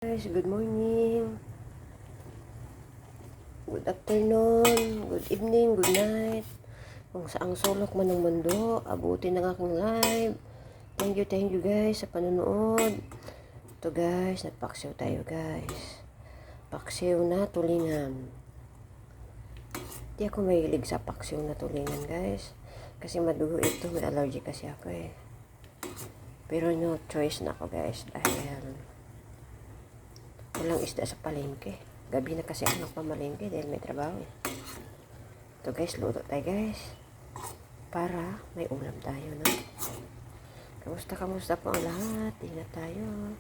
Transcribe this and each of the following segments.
Guys, good morning, good afternoon, good evening, good night. Kung saang sulok man ng mundo, abutin ng aking live. Thank you guys sa panonood. Ito guys, nagpaksiw tayo guys. Paksiw na tulingan. Di ako mahilig sa paksiw na tulingan guys. Kasi madugo ito, may allergy kasi ako eh. Pero no choice na ako guys dahil walang isda sa palengke. Gabi na kasi ako nagpamalengke dahil may trabaho eh. Ito guys, luto tayo guys. Para may ulam tayo na. Kamusta po ang lahat? Ingat tayo.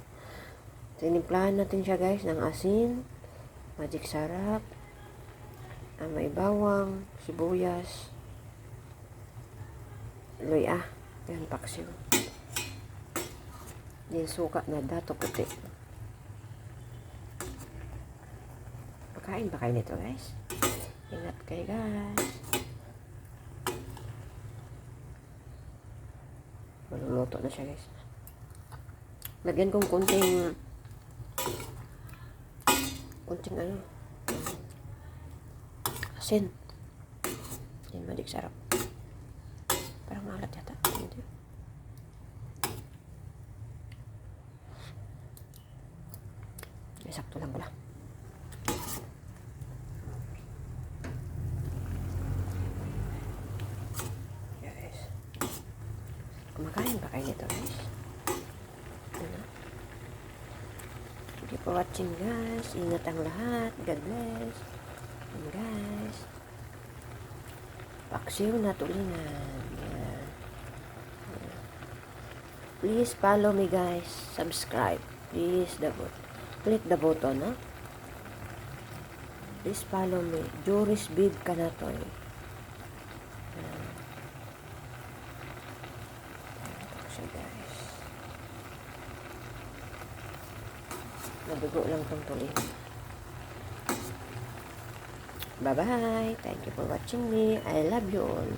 Tinimplahan natin siya guys ng asin, magic sarap, may bawang, sibuyas, luya, yan paksiw. Yan suka na dato puti. Kain ba kayo nito guys? Ingat kayo guys. Maluluto na siya guys. Lagyan kong kunting asin. Yan madik sarap. Parang malat yata. Hindi. Sakto lang pala. Kumakain ba kayo nito guys? Thank you for watching guys. Ingat ang lahat. God bless. And guys, paksiw na tulingan. Yan. Please follow me guys. Subscribe. Please click the button, no? Please follow me. Joris Bib Kanatoy. Guys, nadugo lang tong tuloy. Bye bye, thank you for watching me. I love you all.